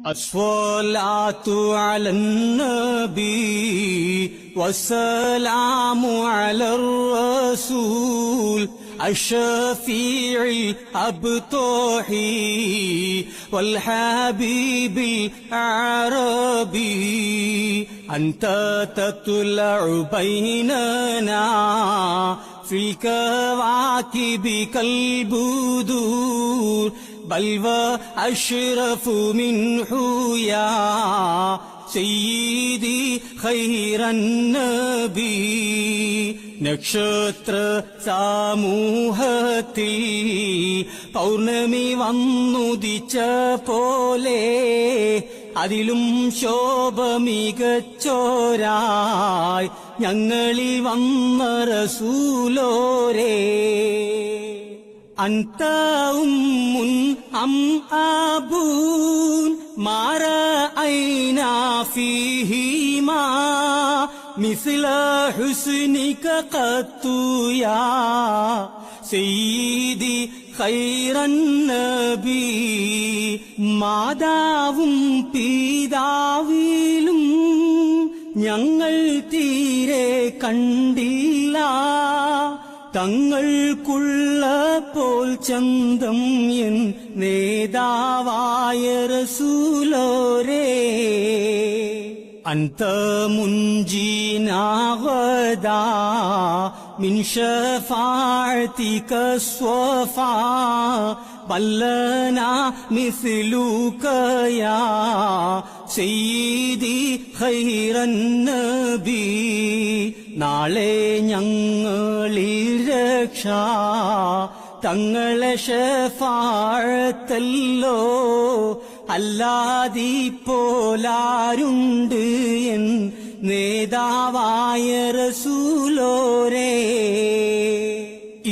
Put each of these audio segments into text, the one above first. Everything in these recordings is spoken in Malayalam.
الصلاة على النبي والسلام على الرسول الشفيع الأبطحي والحبيب العربي أنت تطلع بيننا في الكواكب كالبدور بل وأشرف منه يا سيدي خير النبي നക്ഷത്ര സമൂഹത്തിൽ പൗർണമി വന്നുദിച്ച പോലെ അതിലും ശോഭ മികച്ചോരായി ഞങ്ങളിൽ വന്ന റസൂലോരേ أنت أم أم أب ما رأينا فيهما مثل حسنك قط يا سيدي خير النبي മാതാവും പിതാവിലും ഞങ്ങൾ തീരെ കണ്ടില്ല തങ്ങൾക്കുള്ള പോൽ ചന്തം എൻ നേതാവായ റസൂലോരേ أنت منجينا غدا من شفاعتك الصفا بل لنا مثلك يا سيدي خير النبي നാളെ ഞങ്ങളിൽ രക്ഷ തങ്ങളെ ശഫാഅത്തല്ലോ അല്ലാതിപ്പോലാരുണ്ട് എൻ നേതാവായ റസൂലോരേ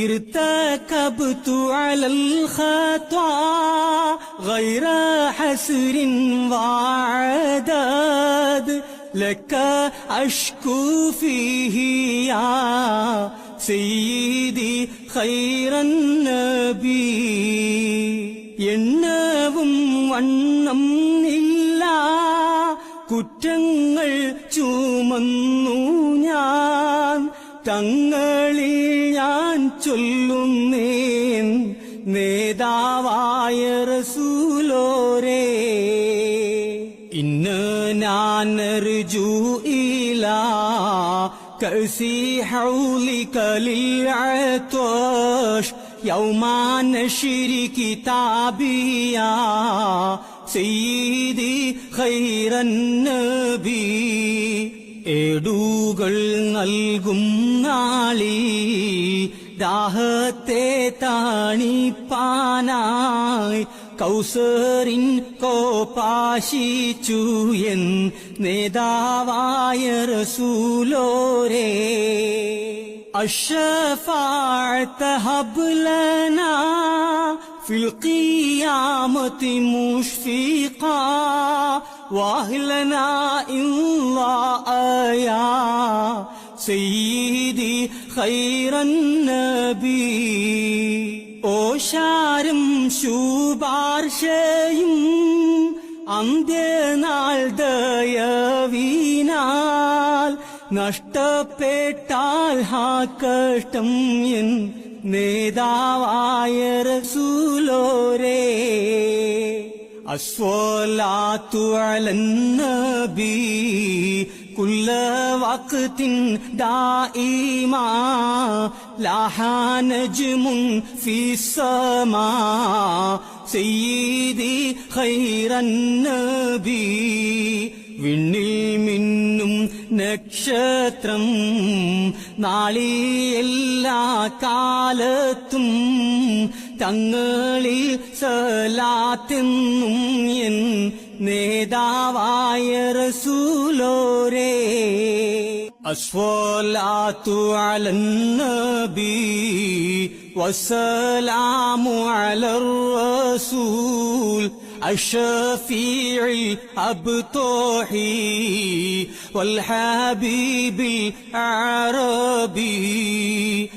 ارتكبت على الخطا غير حسر وعداد لك أشكو فيه يا سيدي خير النبي എണ്ണവും വണ്ണം ഇല്ല കുറ്റങ്ങൾ ചുമന്നു ഞാൻ തങ്ങളിൽ ഞാൻ ചൊല്ലുന്നേൻ നേതാവായ റസൂലോരേ إننا نرجو إلى كأس حولك للعطش يوم نشر كتابي يا سيدي خير النبي ഏടുകൾ നൽകും നാളി ദാഹത്തെ താണിപ്പാനായി കൗസറിൻ കോപാശിച്ചു എൻ നേതാവായ റസൂലോരേ الشفاعة هب لنا في القيامة مشفقا واهلنا الله يا سيدي خير النبي ഓശാരും ശുപാർശയും അന്ത്യനാൾ ദയവിനാൽ നഷ്ടപ്പെട്ടാൽ ഹാ കഷ്ടം എൻ നേതാവായ റസൂലോരേ الصلاة على النبي كل وقت دائما لاح نجم في السماء سيدي خير النبي വിണ്ണിൽ മിന്നും നക്ഷത്രം നാളി എല്ലാ കാലത്തും തങ്ങളിൽ സലാത്തെന്നും എൻ നേതാവായ റസൂലോരേ الصلاة على النبي والسلام على الرسول الشفيع الأبطحي والحبيب العربي